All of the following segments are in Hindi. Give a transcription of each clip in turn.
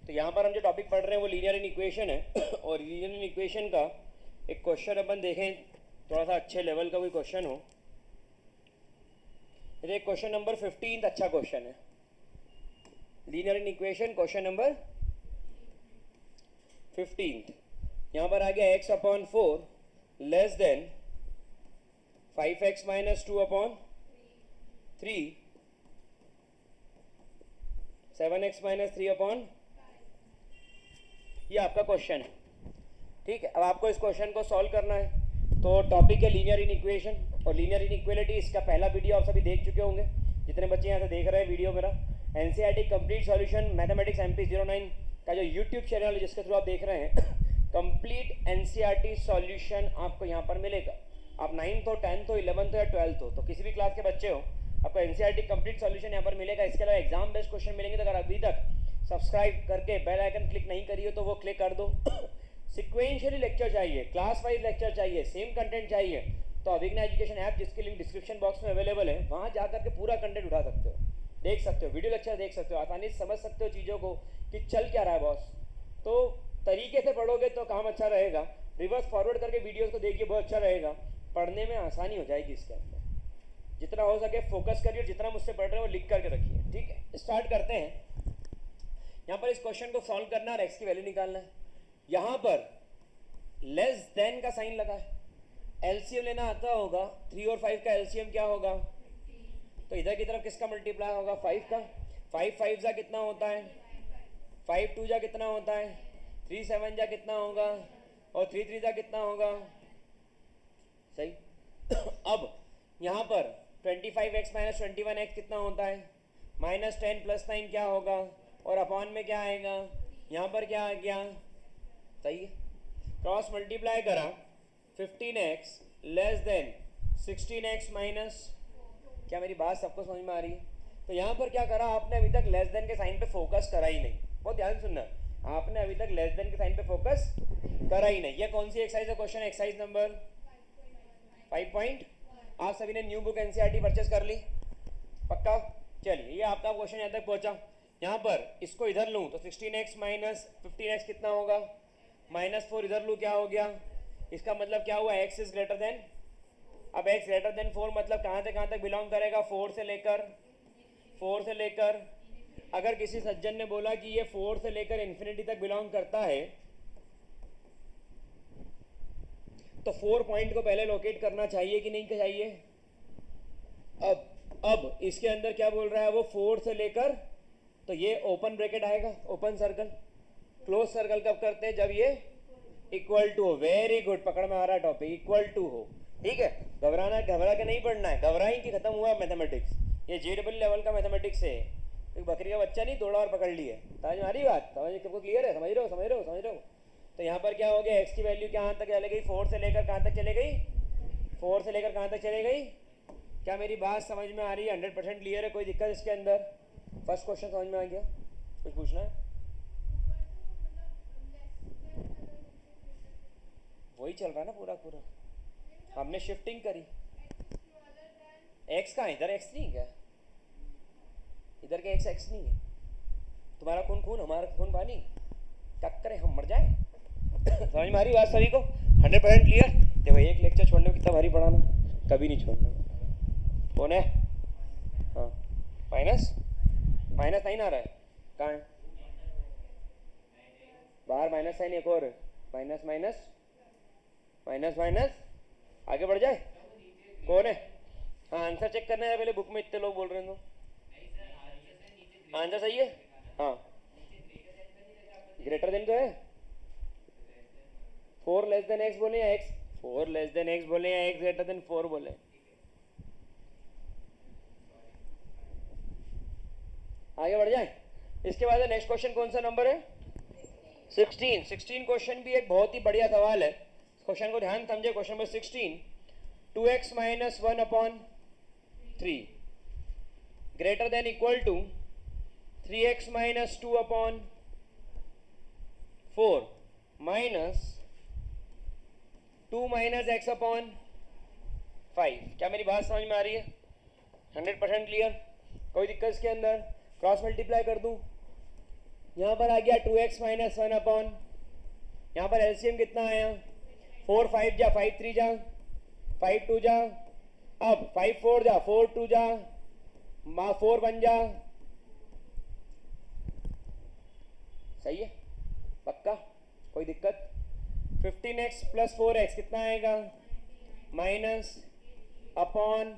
तो यहाँ पर हम जो टॉपिक पढ़ रहे हैं वो लीनियर इन इक्वेशन है और लीनियर इन इक्वेशन का एक क्वेश्चन अपन देखें, थोड़ा सा अच्छे लेवल का कोई क्वेश्चन हो। ये क्वेश्चन नंबर 15 अच्छा क्वेश्चन है। Linear in equation question number 15। यहाँ पर आ गया x upon 4 less than 5x minus 2 upon 3, 7x minus 3 upon, ये आपका क्वेश्चन है। ठीक है, अब आपको इस क्वेश्चन को सॉल्व करना है। तो टॉपिक है लीनियर इन इक्वेशन और लीनियर इनइक्वालिटी। इसका पहला वीडियो आप सभी देख चुके होंगे, जितने बच्चे यहाँ से देख रहे हैं वीडियो मेरा। NCERT complete solution mathematics MP09 का जो यूट्यूब चैनल है जिसके थ्रू आप देख रहे हैं, कंप्लीट एनसीईआरटी सॉल्यूशन आपको यहाँ पर मिलेगा। आप 9th हो, 10th हो, 11th हो या 12th हो, तो किसी भी क्लास के बच्चे हो, आपको एनसीईआरटी कंप्लीट सॉल्यूशन यहाँ पर मिलेगा। इसके अलावा एग्जाम बेस्ड क्वेश्चन मिलेंगे। तो अगर अभी तक सब्सक्राइब करके बेल आइकन क्लिक नहीं करी हो तो वो क्लिक कर दो। सिक्वेंशियली लेक्चर चाहिए, क्लास वाइज लेक्चर चाहिए, सेम कंटेंट चाहिए, तो अभिज्ञान एजुकेशन ऐप जिसकी लिंक डिस्क्रिप्शन बॉक्स में अवेलेबल है, वहाँ जाकर के पूरा कंटेंट उठा सकते हो, देख सकते हो, वीडियो लेक्चर देख सकते हो, आसानी से समझ सकते हो चीज़ों को कि चल क्या रहा है बॉस। तो तरीके से पढ़ोगे तो काम अच्छा रहेगा। रिवर्स फॉरवर्ड करके वीडियोज़ को देखिए, बहुत अच्छा रहेगा, पढ़ने में आसानी हो जाएगी इसके अंदर। जितना हो सके फोकस करिए, जितना मुझसे पढ़ रहे हो वो लिख करके रखिए। ठीक है, स्टार्ट करते हैं। यहाँ पर इस क्वेश्चन को सॉल्व करना और एक्स की वैल्यू निकालना है। यहाँ पर लेस देन का साइन लगा है, एलसीएम लेना आता होगा। 3 और 5 का एलसीएम क्या होगा? तो इधर की तरफ किसका मल्टीप्लाई होगा? 5 का। 5 5 जा कितना होता है? 5 2 जा कितना होता है? 3 7 जा कितना होगा? और 3 3 जा कितना होगा? सही। अब यहाँ पर 25x माइनस 21x कितना होता है? -10 + 9 क्या होगा? और अपॉन में क्या आएगा? यहाँ पर क्या आ गया? सही है। क्रॉस मल्टीप्लाई करा, 15x less than 16x minus, क्या मेरी बात सबको समझ में आ रही है? तो यहाँ पर क्या करा आपने? अभी तक लेस देन के साइन पे फोकस करा ही नहीं। बहुत ध्यान से सुनना, आपने अभी तक लेस देन के साइन पे फोकस करा ही नहीं। ये कौन सी एक्सरसाइज है? क्वेश्चन एक्सरसाइज नंबर 5 आप सभी ने न्यू बुक एनसीईआरटी परचेस कर ली? पक्का? चलिए, ये आपका क्वेश्चन यहाँ तक पहुँचा। यहाँ पर इसको इधर लूँ तो 16x माइनस 15x कितना होगा? -4 इधर लूँ, क्या हो गया? इसका मतलब क्या हुआ? x is greater then. अब x ग्रेटर देन 4 मतलब कहाँ से कहाँ तक बिलोंग करेगा? 4 से लेकर अगर किसी सज्जन ने बोला कि ये 4 से लेकर इन्फिनिटी तक बिलोंग करता है, तो 4 पॉइंट को पहले लोकेट करना चाहिए कि नहीं चाहिए? अब इसके अंदर क्या बोल रहा है वो? 4 से लेकर, तो ये ओपन ब्रैकेट आएगा, ओपन सर्कल। क्लोज सर्कल कब करते हैं? जब ये इक्वल टू हो। वेरी गुड, पकड़ में आ रहा है टॉपिक, इक्वल टू हो। ठीक है, घबरा के नहीं पढ़ना है, घबराई कि खत्म हुआ मैथमेटिक्स। ये JEE लेवल का मैथमेटिक्स है। एक बकरी का बच्चा नहीं दौड़ा और पकड़ लिए। समझ में आ रही बात? समझ सबको क्लियर है? समझ रहे हो? तो यहाँ पर क्या हो गया? एक्स की वैल्यू कहाँ तक चले गई? 4 से लेकर कहाँ तक चले गई? 4 से लेकर कहाँ तक चले गई? क्या मेरी बात समझ में आ रही है? 100% क्लियर है? कोई दिक्कत इसके अंदर? फर्स्ट क्वेश्चन समझ में आ गया? कुछ पूछना है? वही चल रहा है ना पूरा। हमने शिफ्टिंग करी। एक्स कहाँ? इधर एक्स नहीं है? इधर के एक्स नहीं है? तुम्हारा खून हमारा खून पानी, क्या करें हम? मर जाए? समझ में आ रही बात सभी को? 100% क्लियर? देखो, एक लेक्चर छोड़ने में कितना भारी पढ़ाना, कभी नहीं छोड़ना। कौन है? हाँ, माइनस साइन आ रहा है। कहाँ है? बाहर माइनस साइन, एक और माइनस आगे बढ़ जाए। कौन है? हाँ, आंसर चेक करना है पहले। बुक में इतने लोग बोल रहे हैं तो आंसर सही है। हाँ, ग्रेटर देन तो है। 4 लेस देन एक्स बोले या एक्स 4 लेस देन एक्स बोले या एक्स ग्रेटर देन 4 बोले? आगे बढ़ जाए। इसके बाद नेक्स्ट क्वेश्चन कौन सा नंबर है? 16 क्वेश्चन भी एक बहुत ही बढ़िया सवाल है। क्वेश्चन को ध्यान समझे। Question number 16, 2x minus 1 upon 3 greater than equal to 3x minus 2 upon 4 minus 2 minus x upon 5। क्या मेरी बात समझ में आ रही है? 100% क्लियर? कोई दिक्कत इसके अंदर? क्रॉस मल्टीप्लाई कर दूं, यहाँ पर आ गया 2x माइनस 1 अपॉन, यहाँ पर एलसीएम कितना आया 4 5 जा 5 3 जा 5 2 जा, अब 5 4 जा 4 2 जा 4 1 जा, सही है पक्का, कोई दिक्कत। 15x प्लस 4x कितना आएगा माइनस अपॉन,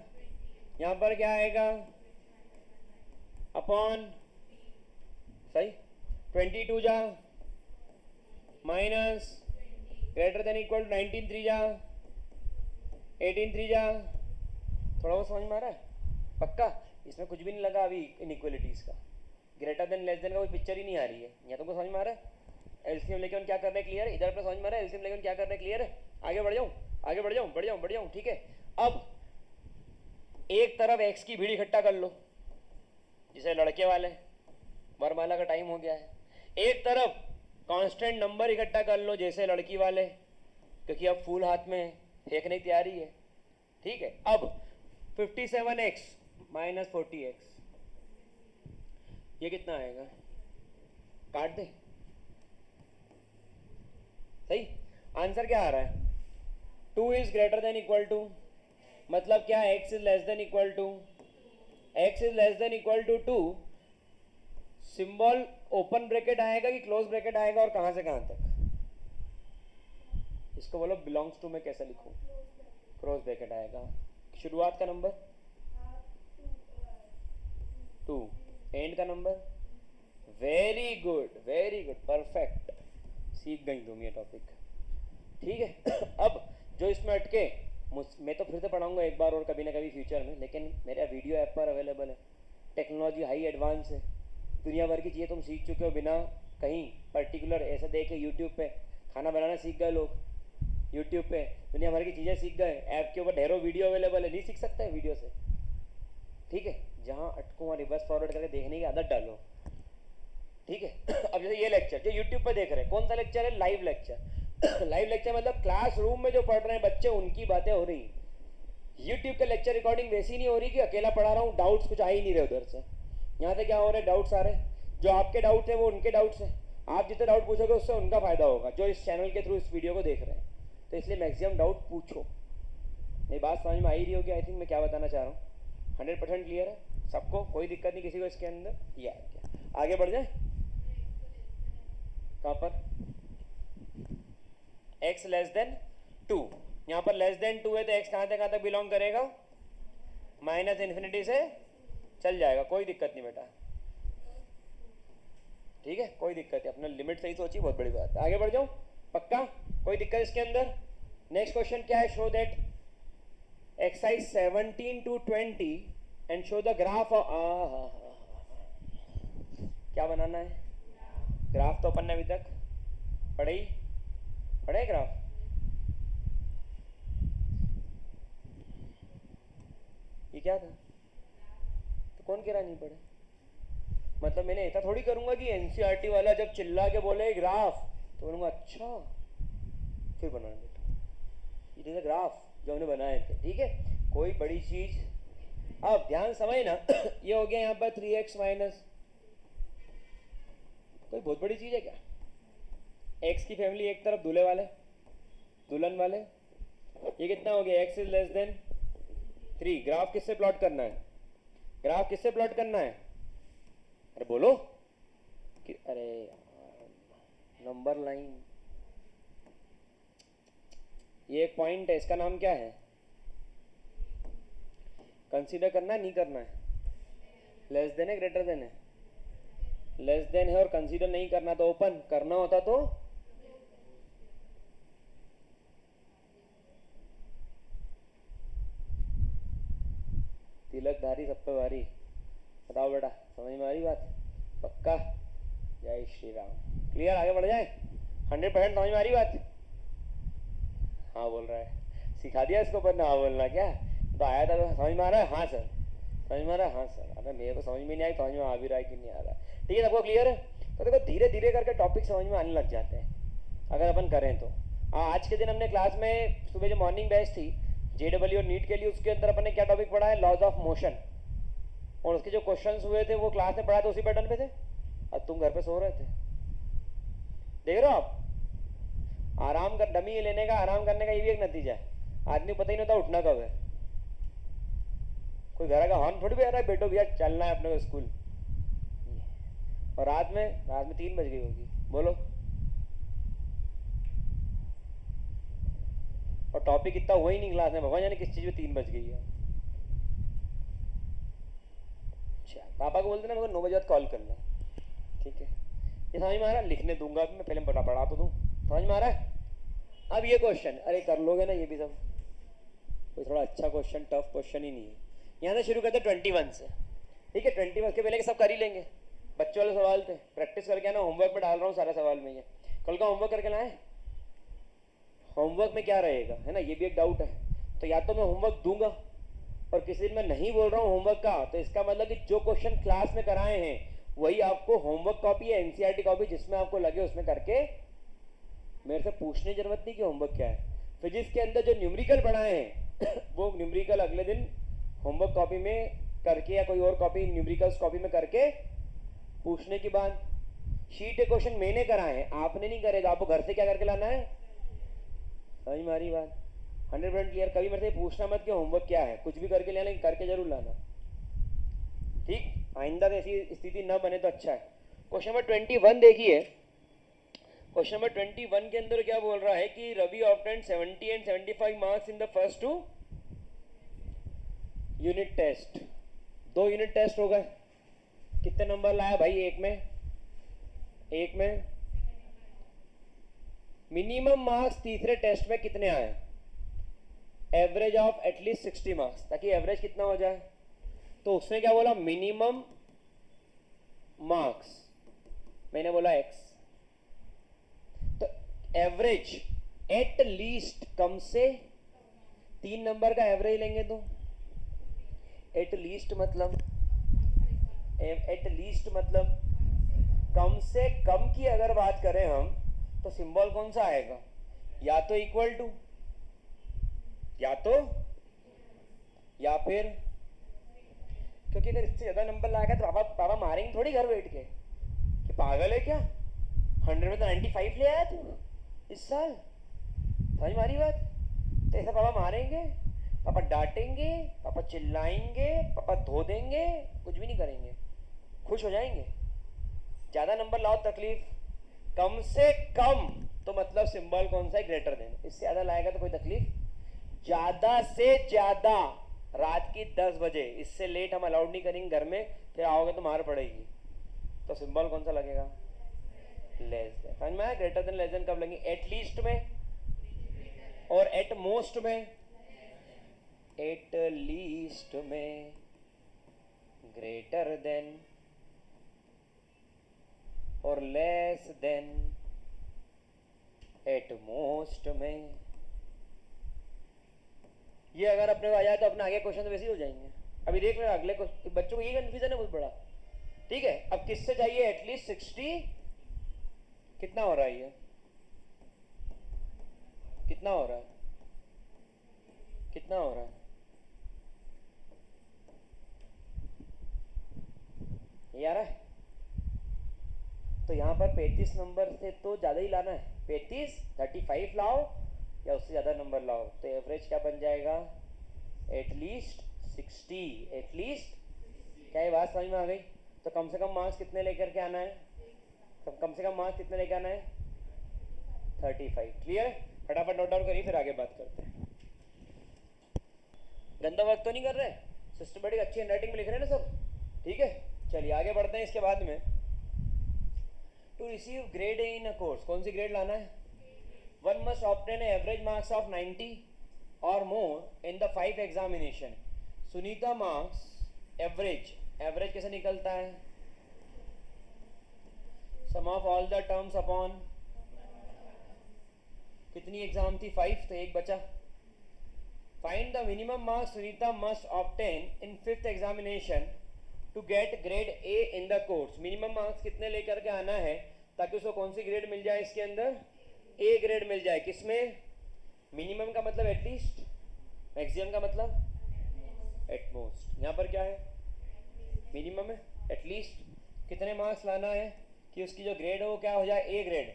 यहाँ पर क्या आएगा अपॉन, सही 22 जा माइनस ग्रेटर देन इक्वल 19 3 जा 18 3 जा, थोड़ा बहुत समझ में आ रहा है पक्का। इसमें कुछ भी नहीं लगा अभी इनइक्वालिटीज का, ग्रेटर देन लेस देन का कोई पिक्चर ही नहीं आ रही है। यहाँ तुमको समझ में आ रहा है एलसीएम लेके क्या करना है क्लियर है, इधर अपने समझ में आ रहा है एलसीएम लेके क्या करना है क्लियर है। आगे बढ़ जाऊँ आगे बढ़ जाऊँ बढ़ जाऊँ बढ़ जाऊँ, ठीक है। अब एक तरफ एक्स की भीड़ इकट्ठा कर लो जिसे लड़के वाले, वरमाला का टाइम हो गया है। एक तरफ कांस्टेंट नंबर इकट्ठा कर लो जैसे लड़की वाले, क्योंकि अब फूल हाथ में फेंकने की तैयारी है, ठीक है। अब 57x माइनस 40x ये कितना आएगा, काट दे, सही। आंसर क्या आ रहा है 2 is greater than equal to, मतलब क्या x is less than equal to, x is less than equal to 2, symbol open bracket आएगा कि क्लोज ब्रैकेट आएगा और कहां से कहां तक, इसको बोलो बिलोंग्स टू में कैसे लिखूं, क्लोज ब्रैकेट आएगा। शुरुआत का नंबर 2, एंड का नंबर, वेरी गुड परफेक्ट, सीख गई तुम ये टॉपिक, ठीक है। अब जो इसमें अटके मैं तो फिर से पढ़ाऊंगा एक बार और कभी ना कभी फ्यूचर में, लेकिन मेरा वीडियो ऐप पर अवेलेबल है, टेक्नोलॉजी हाई एडवांस है, दुनिया भर की चीज़ें तुम सीख चुके हो बिना कहीं पर्टिकुलर ऐसे देखे। यूट्यूब पे खाना बनाना सीख गए लोग, यूट्यूब पे दुनिया भर की चीज़ें सीख गए, ऐप के ऊपर ढेरों वीडियो अवेलेबल है, नहीं सीख सकते हैं वीडियो से, ठीक है। जहाँ अटको वहाँ रिवर्स फॉरवर्ड करके देखने की आदत डालो, ठीक है। अब जैसे ये लेक्चर जो यूट्यूब पे देख रहे हैं, कौन सा लेक्चर है, लाइव लेक्चर। लाइव लेक्चर मतलब क्लासरूम में जो पढ़ रहे हैं बच्चे उनकी बातें हो रही। यूट्यूब के लेक्चर रिकॉर्डिंग वैसी नहीं हो रही कि अकेला पढ़ा रहा हूँ, डाउट्स कुछ आ ही नहीं रहे उधर से। यहाँ से क्या हो रहा है, डाउट्स आ रहे हैं, जो आपके डाउट्स हैं वो उनके डाउट्स हैं, आप जितने डाउट पूछोगे उससे उनका फायदा होगा जो इस चैनल के थ्रू इस वीडियो को देख रहे हैं। तो इसलिए मैक्सिमम डाउट पूछो। मेरी बात समझ में आ ही रही होगी आई थिंक, मैं क्या बताना चाह रहा हूँ 100% क्लियर है सबको, कोई दिक्कत नहीं किसी को इसके अंदर। ये आगे बढ़ जाए, कहाँ पर x लेस देन 2, यहाँ पर लेस देन 2 है तो x कहाँ तक बिलोंग करेगा, माइनस इन्फिनिटी से चल जाएगा, कोई दिक्कत नहीं बेटा, ठीक है, कोई दिक्कत है, अपना लिमिट सही सोची, बहुत बड़ी बात है। आगे बढ़ जाओ पक्का, कोई दिक्कत इसके अंदर। नेक्स्ट क्वेश्चन क्या है, show that exercise 17 to 20 and show the graph. क्या बनाना है, ग्राफ तो अपन ने अभी तक पढ़े ग्राफ, ये क्या था, तो कौन कह रहा नहीं पढ़े, मतलब मैंने ऐसा थोड़ी करूंगा कि एनसीईआरटी वाला जब चिल्ला के बोले ग्राफ तो बोलूंगा अच्छा फिर बनाना बेटा, ये ग्राफ जो हमने बनाए थे, ठीक है, कोई बड़ी चीज। अब ध्यान समझ ना, ये हो गया यहाँ पर 3x माइनस, कोई बहुत बड़ी चीज है क्या, x की फैमिली एक तरफ दूल्हे वाले दुल्हन वाले, ये कितना हो गया, x is less then 3। Graph किससे प्लॉट करना है, ग्राफ किससे प्लॉट करना है, अरे बोलो कि अरे नंबर लाइन, ये एक पॉइंट है, इसका नाम क्या है, कंसीडर करना है नहीं करना है, लेस देन है ग्रेटर देन है, लेस देन है और कंसीडर नहीं करना तो ओपन, करना होता तो तिलकधारी सब पे भारी। बताओ बेटा समझ में आ रही बात, पक्का, जय श्री राम, क्लियर, आगे बढ़ जाए, 100% समझ में आ रही बात, हाँ बोल रहा है, सिखा दिया इसको पर हाँ बोलना, क्या तो आया था तो समझ में आ रहा है, हाँ सर समझ में आ रहा है, हाँ सर, अरे मेरे को समझ में नहीं आई, समझ में आ भी रहा है कि नहीं आ रहा है, ठीक है, सबको क्लियर है। तो देखो धीरे धीरे करके टॉपिक समझ में आने लग जाते हैं अगर अपन करें तो। आज के दिन हमने क्लास में सुबह जो मॉर्निंग बैच थी JEE और नीट के लिए, उसके अंदर अपन ने क्या टॉपिक पढ़ा है, लॉज ऑफ मोशन, और उसके जो क्वेश्चंस हुए थे वो क्लास में पढ़ा थे उसी पैटर्न पे थे, अब तुम घर पे सो रहे थे। देख रहे हो आप, आराम कर, डमी लेने का, आराम करने का ये भी एक नतीजा है। आदमी को पता ही नहीं होता उठना कब है। कोई घर का हॉर्न थोड़ी भी आ रहा है, बेटो भैया चलना है अपने को स्कूल, और रात में 3 बज गई होगी, बोलो। और टॉपिक इतना हुआ ही नहीं क्लास में, भगवान जाने किस चीज में 3 बज गई है। अच्छा, पापा को बोलते ना मेरे को 9 बजे बाद कॉल करना, ठीक है। ये समझ में आ रहा है? लिखने दूंगा मैं, पहले पढ़ा तो दूं, समझ में आ रहा है? अब ये क्वेश्चन, अरे कर लोगे ना ये भी सब, कोई थोड़ा अच्छा क्वेश्चन, टफ क्वेश्चन ही नहीं है। यहाँ से शुरू करते 21 से, ठीक है। 21 के पहले के सब कर ही लेंगे, बच्चों वाले सवाल थे, प्रैक्टिस करके आना। होमवर्क में डाल रहा हूँ सारा सवाल में, ये कल का होमवर्क करके लाए। होमवर्क में क्या रहेगा, है ना, ये भी एक डाउट है। तो या तो मैं होमवर्क दूंगा, और किसी दिन मैं नहीं बोल रहा हूँ होमवर्क का, तो इसका मतलब कि जो क्वेश्चन क्लास में कराए हैं वही आपको होमवर्क कॉपी या एनसीईआरटी कॉपी जिसमें आपको लगे उसमें करके, मेरे से पूछने की जरूरत नहीं कि होमवर्क क्या है। फिजिक्स के अंदर जो न्यूमेरिकल पढ़ाए हैं वो न्यूमेरिकल अगले दिन होमवर्क कॉपी में करके या कोई और कॉपी न्यूमेरिकल्स कॉपी में करके पूछने की बात। शीट के क्वेश्चन मैंने कराए हैं, आपने नहीं करे, तो आपको घर से क्या करके लाना है। समझ में आ रही बात? 100% क्लियर। कभी मेरे से पूछना मत कि होमवर्क क्या है, कुछ भी करके ले, लेकिन करके जरूर लाना, ठीक। आइंदा ऐसी स्थिति न बने तो अच्छा है। क्वेश्चन नंबर 21 देखिए। क्वेश्चन नंबर 21 के अंदर क्या बोल रहा है कि Ravi obtained 70 and 75 marks in the first 2 unit test. 2 unit test हो गए, कितने नंबर लाया भाई? एक में मिनिमम मार्क्स तीसरे टेस्ट में कितने आए? एवरेज ऑफ एटलीस्ट 60 मार्क्स, ताकि एवरेज कितना हो जाए। तो उसने क्या बोला? मिनिमम मार्क्स, मैंने बोला x। तो एवरेज एट लीस्ट, कम से 3 नंबर का एवरेज लेंगे तो एट लीस्ट मतलब कम से कम की अगर बात करें हम, तो सिंबल कौन सा आएगा? या तो इक्वल टू, या फिर, क्योंकि अगर इससे ज्यादा नंबर लाएगा तो पापा मारेंगे थोड़ी घर बैठ के कि पागल है क्या, 100 में तो 95 ले आया तू इस साल। समझ मारी बात? तो ऐसा पापा मारेंगे, पापा डांटेंगे, पापा चिल्लाएंगे, पापा धो देंगे, कुछ भी नहीं करेंगे, खुश हो जाएंगे। ज्यादा नंबर लाओ तकलीफ, कम से कम तो मतलब सिंबल कौन सा है? Greater than. इससे ज्यादा लाएगा तो कोई तकलीफ। ज्यादा से ज्यादा रात की 10 बजे, इससे लेट हम अलाउड नहीं करेंगे घर में, फिर आओगे तो मार पड़ेगी। तो सिंबल कौन सा लगेगा? Less than. समझ में आया? ग्रेटर देन लेस देन कब लगेंगे? एट लीस्ट में और एट मोस्ट में। एट लीस्ट में, ग्रेटर देन और लेस देन एट मोस्ट में। ये अगर अपने को आ जाए तो अपने आगे क्वेश्चन तो वैसे ही हो जाएंगे। अभी देख रहे अगले क्वेश्चन, बच्चों को ये कंफ्यूजन है बहुत बड़ा, ठीक है। अब किससे चाहिए? एटलीस्ट 60, कितना हो रहा है ये? कितना हो रहा है? ये आ रहा है? तो यहाँ पर 35 नंबर से तो ज्यादा ही लाना है। 35, 35 लाओ या उससे ज्यादा नंबर लाओ, तो एवरेज क्या बन जाएगा? एटलीस्ट 60। एटलीस्ट क्या, ये बात समझ में आ गई? तो कम से कम मार्क्स कितने लेकर के आना है? कम से कम मार्क्स कितने लेकर आना है? 35। क्लियर है? फटाफट नोट डाउन करिए, फिर आगे बात करते हैं। गंदा वर्क तो नहीं कर रहे? सिस्टमेटिक अच्छी हैंडराइटिंग में लिख रहे हैं ना सब? ठीक है, चलिए आगे बढ़ते हैं। इसके बाद में to receive grade A in a course, कौन सी ग्रेड लाना है? One must obtain average marks of 90 और more in the 5 examination. Sunita marks average कैसे निकलता है? Sum of all the terms upon, कितनी एग्जाम थी? 5, तो एक बचा। Find the minimum marks Sunita must obtain in 5th examination to get grade A in the course. Minimum marks कितने लेकर के आना है ताकि उसको कौन सी ग्रेड मिल जाए? इसके अंदर ए ग्रेड मिल जाए। किसमें? मिनिमम का मतलब एटलीस्ट, मैक्सिमम का मतलब एटमोस्ट। यहाँ पर क्या है? मिनिमम है, एटलीस्ट कितने मार्क्स लाना है कि उसकी जो ग्रेड है वो क्या हो जाए? A grade.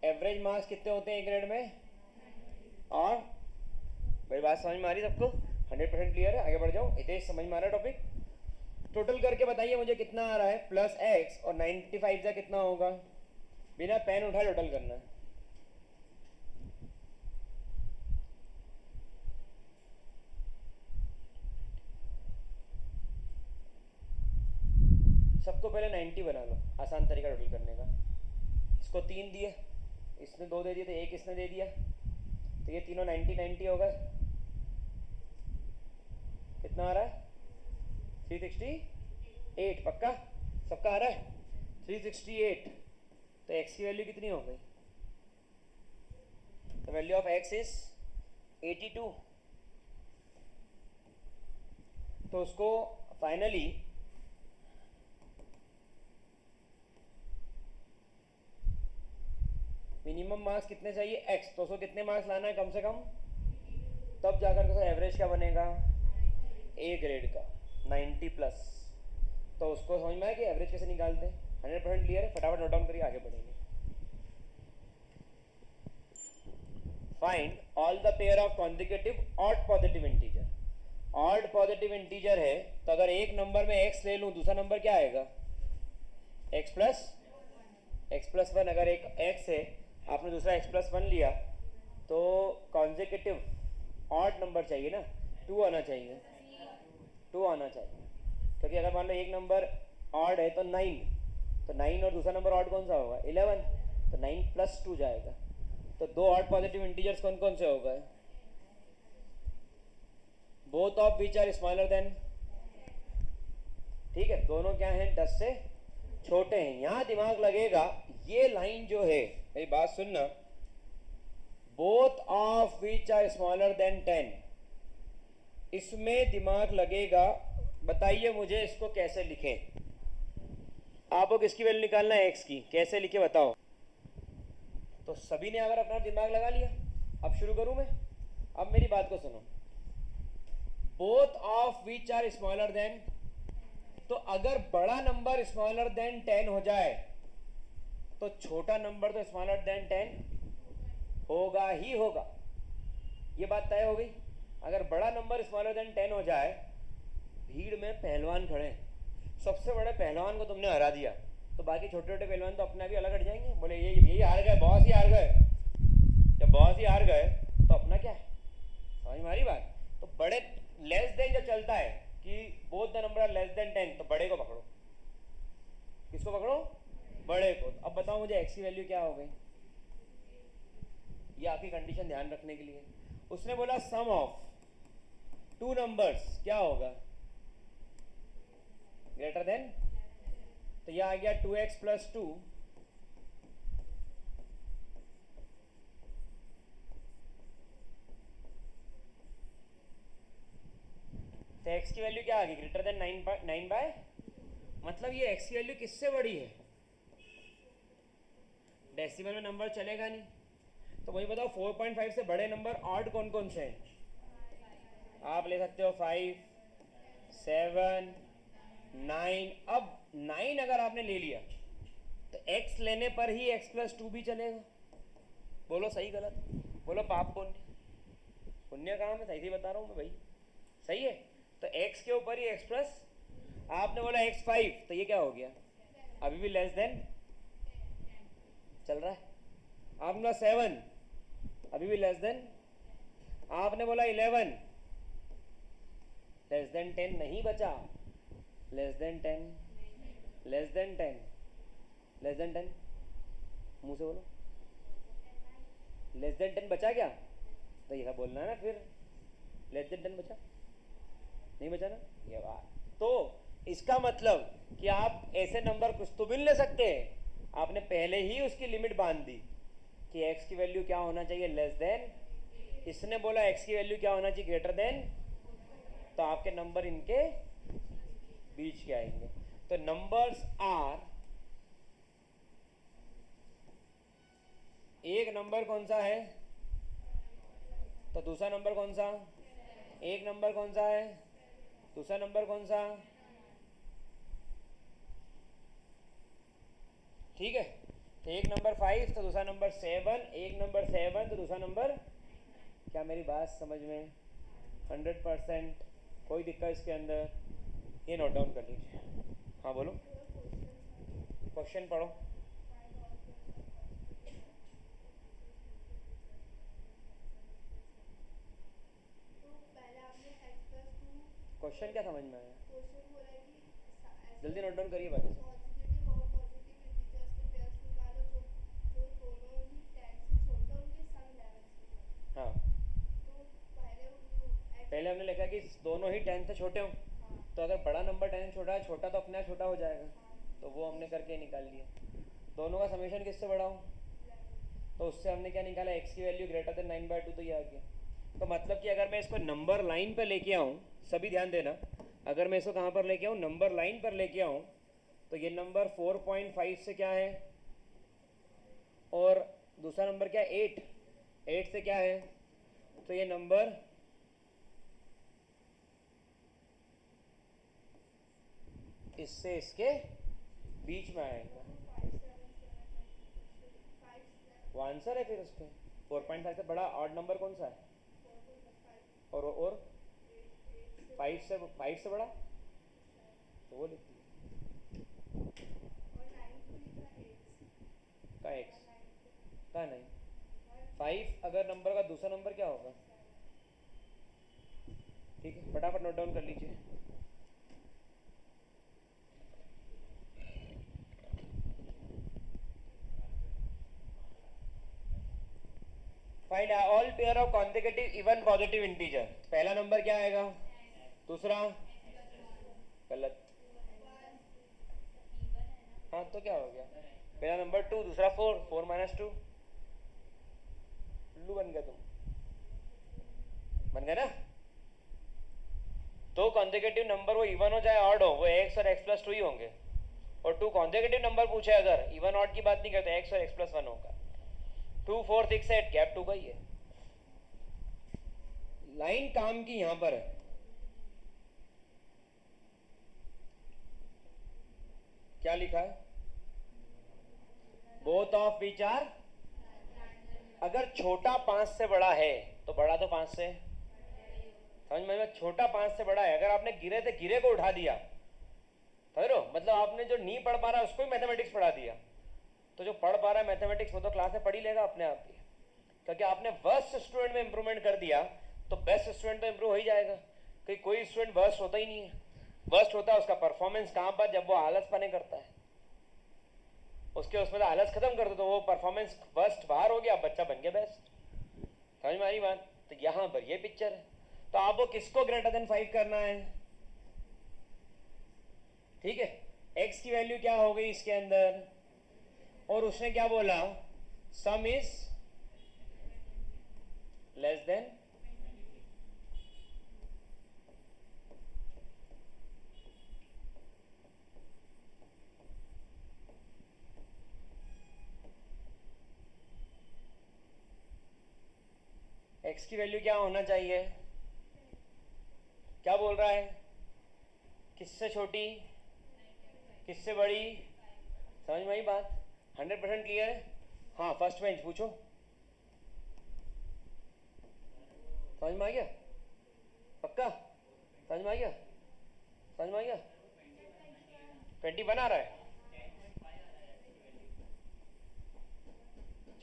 एवरेज मार्क्स कितने होते हैं एक ग्रेड में? और मेरी बात समझ में आ रही है सबको? 100% क्लियर है? आगे बढ़ जाओ। इतने समझ में आ रहा है टॉपिक? टोटल करके बताइए मुझे कितना आ रहा है, प्लस एक्स और 95 का कितना होगा? बिना पेन उठाए टोटल करना है। सबको पहले 90 बना लो, आसान तरीका टोटल करने का। इसको 3 दिए, इसने 2 दे दिए, तो 1 इसने दे दिया, तो ये तीनों 90 90 हो गए। कितना आ रहा है? 368। पक्का सबका आ रहा है? 368। तो x की वैल्यू कितनी हो गई? The value of x is 82। तो उसको फाइनली मिनिमम मार्क्स कितने चाहिए? x। तो उसको कितने मार्क्स लाना है कम से कम? तब जाकर उसका एवरेज क्या बनेगा? ए ग्रेड का 90 प्लस। तो उसको समझ में आया कि एवरेज कैसे निकालते हैं? 100% क्लियर है? फटाफट नोट डाउन करिए, आगे बढ़ेंगे। Find all the pair of consecutive odd positive integer. Odd positive integer है तो अगर एक नंबर में x ले लूं, दूसरा नंबर क्या आएगा? x plus 1। अगर एक x है, आपने दूसरा x प्लस 1 लिया, तो कॉन्जिक्यूटिव ऑड नंबर चाहिए ना, 2 आना चाहिए, 2 आना चाहिए। क्योंकि अगर मान लो एक नंबर ऑड है तो 9, तो 9 और दूसरा नंबर ऑड कौन सा होगा? 11, तो 9 प्लस 2 जाएगा। तो दो ऑड पॉजिटिव इंटीजर्स कौन कौन से हो गए? Both of which are smaller than, ठीक है, दोनों क्या हैं? 10 से छोटे हैं। यहां दिमाग लगेगा, ये लाइन जो है, मेरी बात सुनना, both of which are smaller than 10, इसमें दिमाग लगेगा। बताइए मुझे इसको कैसे लिखें? आपको किसकी वैल्यू निकालना है? x की। कैसे लिखे बताओ? तो सभी ने अगर अपना दिमाग लगा लिया, अब शुरू करूं मैं? अब मेरी बात को सुनो। Both of which are smaller than, तो अगर बड़ा नंबर स्मॉलर देन 10 हो जाए तो छोटा नंबर तो स्मॉलर देन 10 होगा ही होगा। ये बात तय हो गई। अगर बड़ा नंबर स्मॉलर देन 10 हो जाए, भीड़ में पहलवान खड़े, सबसे बड़े पहलवान को तुमने हरा दिया, तो बाकी छोटे छोटे पहलवान तो अपना भी अलग हट जाएंगे, बोले यही हार गए, बॉस ही हार गए। जब बॉस ही हार गए तो अपना क्या है? समझ में आ रही बात? तो बड़े लेस देन जब चलता है कि both the number are less than 10, तो बड़े को पकड़ो। किसको पकड़ो? बड़े को। अब बताओ मुझे x की वैल्यू क्या हो गई? ये आपकी कंडीशन ध्यान रखने के लिए। उसने बोला सम ऑफ 2 नंबर्स क्या होगा? ग्रेटर देन, तो यह आ गया 2x प्लस 2, तो x की वैल्यू क्या आ गई? ग्रेटर देन 9 बाय, मतलब ये x की वैल्यू किससे बड़ी है? डेसिमल में नंबर चलेगा नहीं। तो वही बताओ 4.5 से बड़े नंबर ऑड कौन कौन से हैं? आप ले सकते हो 5, 7, 9। अब 9 अगर आपने ले लिया तो x लेने पर ही x प्लस 2 भी चलेगा। बोलो सही गलत? बोलो पाप पुण्य? पुण्य कहाँ? मैं सही से बता रहा हूँ मैं भाई, सही है। तो x के ऊपर ही x प्लस, आपने बोला x5, तो ये क्या हो गया? अभी भी लेस देन चल रहा है। आपने बोला 7, अभी भी लेस देन। आपने बोला 11, लेस देन 10 नहीं बचा, less than 10, less than 10, less than 10, मुंह से बोलो। लेस देन 10 बचा क्या? तो ये बोलना है ना फिर, लेस देन 10 बचा नहीं बचा ना, ये बात। तो इसका मतलब कि आप ऐसे नंबर कुछ तो भी ले सकते हैं। आपने पहले ही उसकी लिमिट बांध दी कि x की वैल्यू क्या होना चाहिए? Less than. इसने बोला x की वैल्यू क्या होना चाहिए? Greater than. तो आपके नंबर इनके बीच के आएंगे। तो नंबर्स आर, एक नंबर कौन सा है तो दूसरा नंबर कौन सा? एक नंबर कौन सा है, दूसरा नंबर कौन सा? ठीक है। एक नंबर 5 तो दूसरा नंबर 7, एक नंबर 7 तो दूसरा नंबर, क्या मेरी बात समझ में? 100%। कोई दिक्कत इसके अंदर? ये नोट डाउन कर लीजिए। हाँ बोलो, क्वेश्चन पढ़ो। क्वेश्चन क्या समझ में आया? जल्दी नोट डाउन करिए बाकी। हाँ, पहले हमने लिखा कि दोनों ही 10 से छोटे हों, तो अगर बड़ा नंबर 10 से छोटा है, छोटा तो अपने आप छोटा हो जाएगा, तो वो हमने करके निकाल लिया। दोनों का समेशन किससे बड़ा हो, तो उससे हमने क्या निकाला, x की वैल्यू ग्रेटर देन 9/2, तो ये आ गया। तो मतलब कि अगर मैं इसको नंबर लाइन पर लेके आऊँ, सभी ध्यान देना, अगर मैं इसको कहाँ पर लेके आऊँ, नंबर लाइन पर लेके आऊँ, तो ये नंबर 4.5 से क्या है, और दूसरा नंबर क्या है, 8 से क्या है, तो ये नंबर इससे इसके बीच में आएगा। वो आंसर है फिर उसके 4.5 से बड़ा ऑड नंबर कौन सा है, और 5 से बड़ा, तो वो लिख दिया का एक्स का नहीं। 5 अगर नंबर का दूसरा नंबर क्या होगा, ठीक है, फटाफट नोट डाउन कर लीजिए। Find all pair of consecutive even positive integer. पहला नंबर क्या आएगा, दूसरा गलत। हाँ तो क्या हो गया, पहला नंबर 2, दूसरा 4, 4 - 2, उल्लू बन गया तुम, बन गया ना। दो कॉन्सेक्यूटिव नंबर वो इवन हो चाहे ऑड हो, वो x और x+2 ही होंगे। और 2 कॉन्सेक्यूटिव नंबर पूछे अगर, इवन ऑड की बात नहीं करते, x और x+1 होगा। 2 4 6 8 गैप 2 का ही है। लाइन काम की यहां पर है, क्या लिखा है, बोथ ऑफ विच आर, अगर छोटा 5 से बड़ा है तो बड़ा तो 5 से, समझ में, छोटा 5 से बड़ा है। अगर आपने गिरे से गिरे को उठा दिया, समझ लो, मतलब आपने जो नहीं पढ़ पा रहा उसको ही मैथमेटिक्स पढ़ा दिया, तो जो पढ़ पा रहा है मैथमेटिक्स वो तो क्लास में पढ़ ही लेगा अपने आप ही, क्योंकि आपने वर्स्ट स्टूडेंट में इंप्रूवमेंट कर दिया, तो बेस्ट स्टूडेंट तो इंप्रूव हो ही जाएगा। क्योंकि कोई स्टूडेंट वर्स्ट होता ही नहीं है, वर्स्ट होता है उसका परफॉर्मेंस कहाँ पर, जब वो आलस पने करता है, उसके उसमें तो आलस खत्म कर दो तो वो परफॉर्मेंस वर्स्ट बाहर हो गया, बच्चा बन गया बेस्ट। समझ में आ रही बात? तो यहाँ पर ये पिक्चर है, तो आपको किसको ग्रेटर देन 5 करना है, ठीक है। x की वैल्यू क्या हो गई इसके अंदर, और उसने क्या बोला, सम इज लेस देन, x की वैल्यू क्या होना चाहिए, क्या बोल रहा है, किससे छोटी किससे बड़ी, समझ में आई बात, 100% क्लियर है। हाँ फर्स्ट बेंच पूछो, समझ में आ गया, पक्का समझ में आ गया, समझ में आ गया। 21 आ रहा है,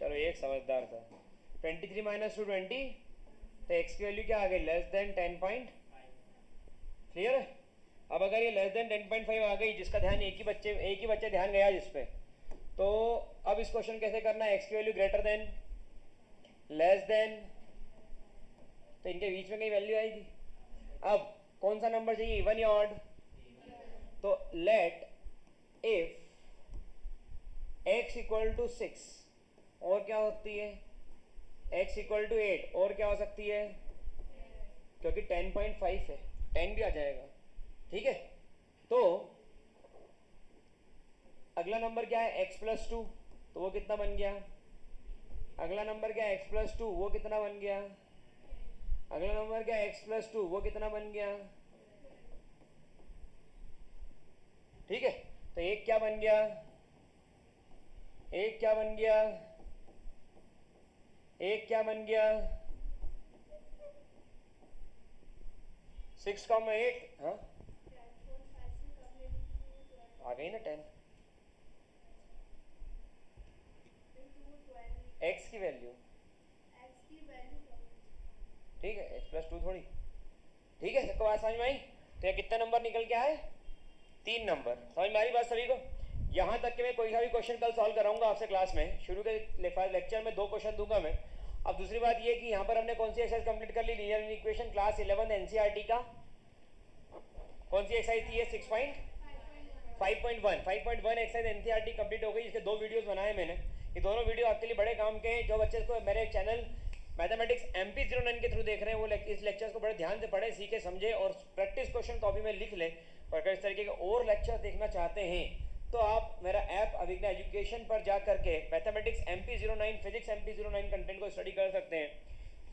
चलो एक समझदार था। 23 - 2 20, तो x की वैल्यू क्या आ गई, लेस देन 10. क्लियर है। अब अगर ये लेस देन 10.5 आ गई, जिसका ध्यान एक ही बच्चे ध्यान गया जिस पे, तो अब इस क्वेश्चन कैसे करना है, x की value greater than less than, तो इनके बीच में कहीं वैल्यू आएगी। अब कौन सा नंबर चाहिए, इवन या ऑड, तो लेट इफ x = 6, और क्या होती है, x = 8, और क्या हो सकती है, क्योंकि 10.5 है, 10 भी आ जाएगा, ठीक है। तो अगला नंबर क्या है, x+2, तो वो कितना बन गया, अगला नंबर क्या है, x+2, वो कितना बन गया, अगला नंबर क्या है, x+2, वो कितना बन गया, ठीक है। तो एक क्या बन गया, एक क्या बन गया, एक क्या बन गया 6,8, हाँ आ गई ना 10। x की वैल्यू, ठीक है, x प्लस 2 थोड़ी, ठीक है, सबको बात समझ में आई? तो ये कितना नंबर निकल के आए, 3 नंबर। समझ में आ रही बात सभी को? यहाँ तक कि मैं कोई सा भी क्वेश्चन कल सॉल्व कराऊंगा आपसे क्लास में, शुरू के लेक्चर में 2 क्वेश्चन दूंगा मैं। अब दूसरी बात ये कि यहाँ पर हमने कौन सी एक्सरसाइज कंप्लीट कर ली, लीनियर इक्वेशन क्लास 11 एनसीईआरटी का कौन सी एक्सरसाइज थी, 5.1 एक्सरसाइज एनसीईआरटी कंप्लीट हो गई। इसके 2 वीडियोस बनाए मैंने, ये दोनों वीडियो आपके लिए बड़े काम के हैं। जो बच्चे को मेरे चैनल मैथमेटिक्स MP09 के थ्रू देख रहे हैं वो इस लेक्चर्स को बड़े ध्यान से पढ़े, सीखे, समझे और प्रैक्टिस क्वेश्चन कॉपी में लिख ले। और अगर इस तरीके के और लेक्चर देखना चाहते हैं तो आप मेरा ऐप अभिज्ञा एजुकेशन पर जा करके mathematics MP09 physics MP09 content को स्टडी कर सकते हैं।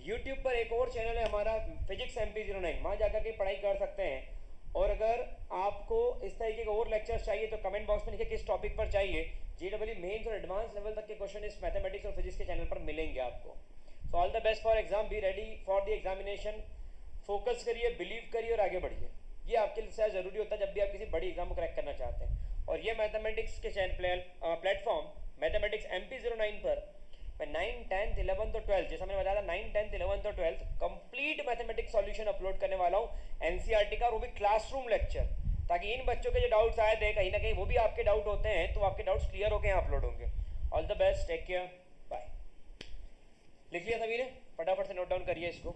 यूट्यूब पर एक और चैनल है हमारा फिजिक्स MP09, वहाँ जाकर के पढ़ाई कर सकते हैं। और अगर आपको इस तरीके के और लेक्चर्स चाहिए तो कमेंट बॉक्स में लिखिए किस टॉपिक पर चाहिए। JEE मेंस और एडवांस लेवल तक के क्वेश्चन इस मैथमेटिक्स और फिजिक्स के चैनल पर मिलेंगे आपको। So all the best for exam, be ready for the examination, focus करिए, बिलीव करिए और आगे बढ़िए। ये आपके लिए शायद ज़रूरी होता है जब भी आप किसी बड़ी एग्जाम को क्रैक करना चाहते हैं। और ये मैथमेटिक्स के प्लेटफॉर्म मैथमेटिक्स MP09 पर मैं 9, 10, 11 और 12, जैसा मैंने बताया था 9, 10, 11 और 12 कंप्लीट मैथमेटिक्स सॉल्यूशन अपलोड करने वाला हूँ एनसीईआरटी का, और वो भी क्लासरूम लेक्चर, ताकि इन बच्चों के जो डाउट्स आए थे कहीं ना कहीं वो भी आपके डाउट होते हैं तो आपके डाउट्स क्लियर होकर यहाँ अपलोड होंगे। All the best, take care, bye. लिख लिया सभी ने? फटाफट से नोट डाउन करिए इसको।